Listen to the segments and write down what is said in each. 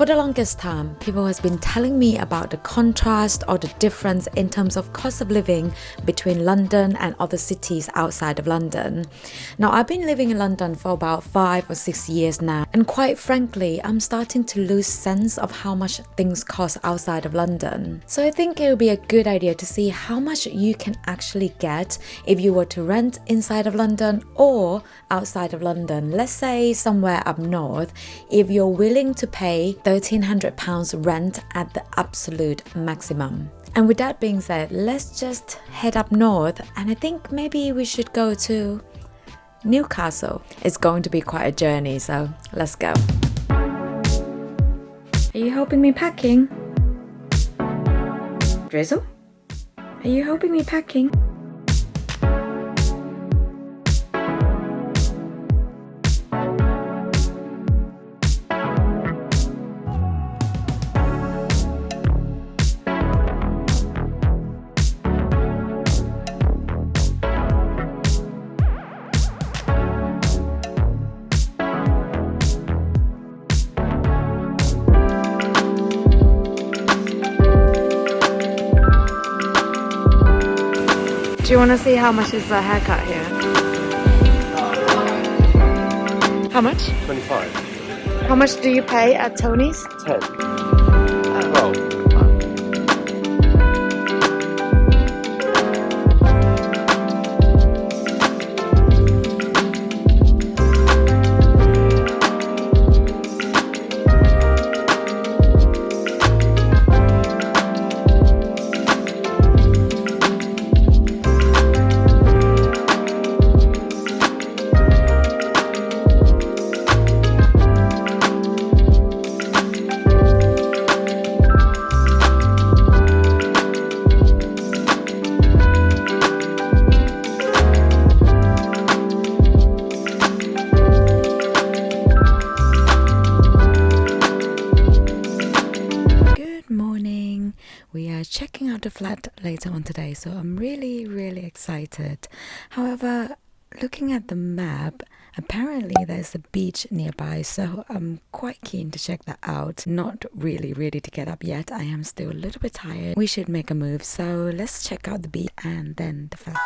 For the longest time, people has been telling me about the contrast or the difference in terms of cost of living between London and other cities outside of London. Now, I've been living in London for about 5 or 6 years now, and quite frankly, I'm starting to lose sense of how much things cost outside of London. So I think it would be a good idea to see how much you can actually get if you were to rent inside of London or outside of London. Let's say somewhere up north, if you're willing to pay £1,300 rent at the absolute maximum. And with that being said, let's just head up north, and I think maybe we should go to Newcastle. It's going to be quite a journey, so let's go. Are you helping me packing? Drizzle? Are you helping me packing? Do you want to see how much is a haircut here? How much? 25. How much do you pay at Tony's? 10. Oh. 12. We are checking out the flat later on today, so I'm really excited. However, looking at the map, apparently there's a beach nearby, so I'm quite keen to check that out. Not really ready to get up yet. I am still a little bit tired. We should make a move, so let's check out the beach and then the flat.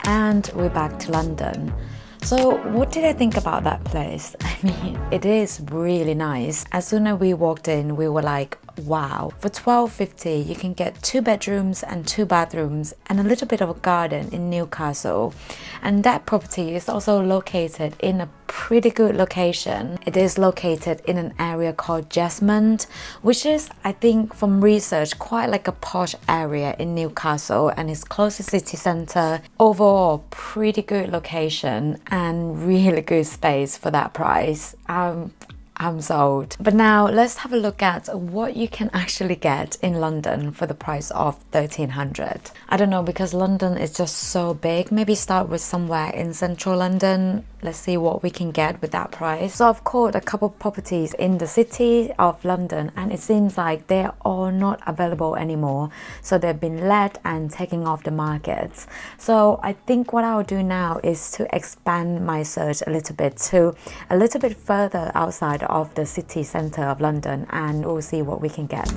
And we're back to London. So what did I think about that place? I mean, it is really nice. As soon as we walked in, we were like, wow, for £12.50 you can get 2 bedrooms and 2 bathrooms and a little bit of a garden in Newcastle. And that property is also located in a pretty good location. It is located in an area called Jesmond, which is, I think from research, quite like a posh area in Newcastle, and it's close to city centre. Overall, pretty good location and really good space for that price. I'm sold. But now let's have a look at what you can actually get in London for the price of £1,300. I don't know, because London is just so big. Maybe start with somewhere in central London. Let's see what we can get with that price. So I've called a couple of properties in the city of London, and it seems like they are all not available anymore. So they've been let and taken off the markets. So I think what I'll do now is to expand my search a little bit to a little bit further outside of the city centre of London, and we'll see what we can get.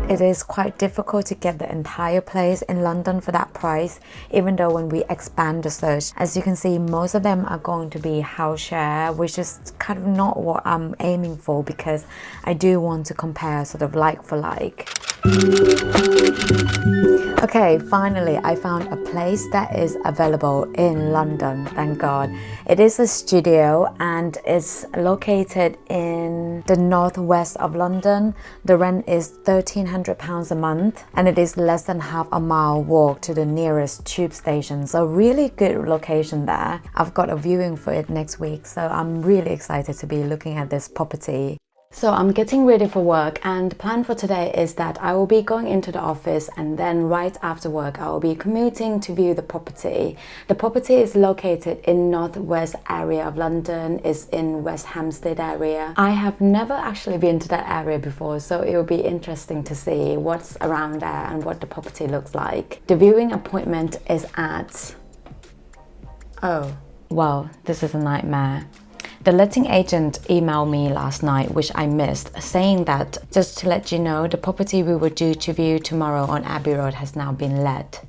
it is quite difficult to get the entire place in London for that price, even though when we expand the search, as you can see, most of them are going to be house share, which is kind of not what I'm aiming for, because I do want to compare sort of like for like. Okay, finally I found a place that is available in London, thank God. It is a studio and it's located in the northwest of London. The rent is £1,300 a month and it is less than half a mile walk to the nearest tube station. So really good location there. I've got a viewing for it next week, so I'm really excited to be looking at this property. So I'm getting ready for work, and the plan for today is that I will be going into the office and then right after work I will be commuting to view the property. The property is located in northwest area of London, is in West Hampstead area. I have never actually been to that area before, so it will be interesting to see what's around there and what the property looks like. The viewing appointment is at... oh, well, this is a nightmare. The letting agent emailed me last night, which I missed, saying that just to let you know, the property we were due to view tomorrow on Abbey Road has now been let.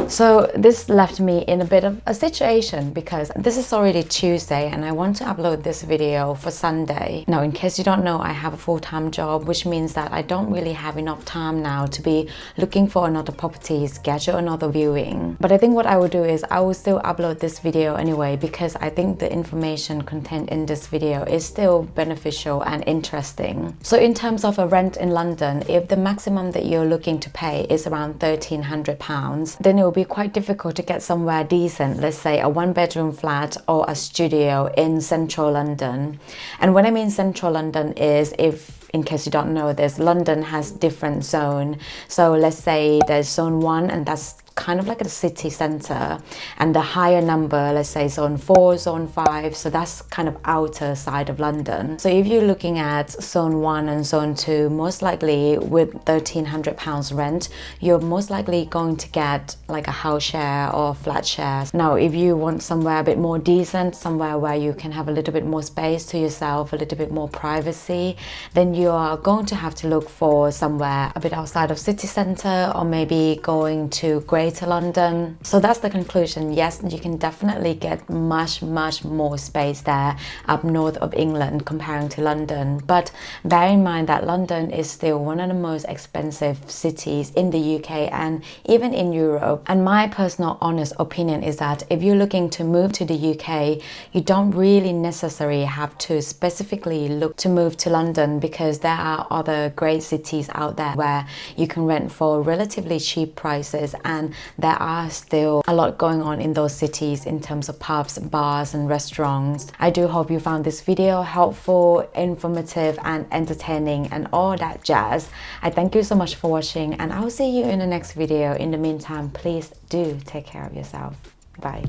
So this left me in a bit of a situation because this is already Tuesday and I want to upload this video for Sunday. Now, in case you don't know, I have a full-time job, which means that I don't really have enough time now to be looking for another property, schedule another viewing. But I think what I will do is I will still upload this video anyway, because I think the information contained in this video is still beneficial and interesting. So in terms of a rent in London, if the maximum that you're looking to pay is around £1,300, then it will be quite difficult to get somewhere decent, let's say a one-bedroom flat or a studio in central London. And when I mean central London is, if in case you don't know this, London has different zones. So let's say there's zone 1 and that's kind of like a city center, and the higher number, let's say zone 4, zone 5, so that's kind of outer side of London. So if you're looking at zone 1 and zone 2, most likely with £1,300 rent, you're most likely going to get like a house share or flat share. Now if you want somewhere a bit more decent, somewhere where you can have a little bit more space to yourself, a little bit more privacy, then you are going to have to look for somewhere a bit outside of city center, or maybe going to Greater London. So that's the conclusion. Yes, you can definitely get much more space there up north of England comparing to London, but bear in mind that London is still one of the most expensive cities in the UK and even in Europe. And my personal honest opinion is that if you're looking to move to the UK, you don't really necessarily have to specifically look to move to London, because there are other great cities out there where you can rent for relatively cheap prices, and there are still a lot going on in those cities in terms of pubs, bars and restaurants. I do hope you found this video helpful, informative and entertaining and all that jazz. I thank you so much for watching and I will see you in the next video. In the meantime, please do take care of yourself. Bye.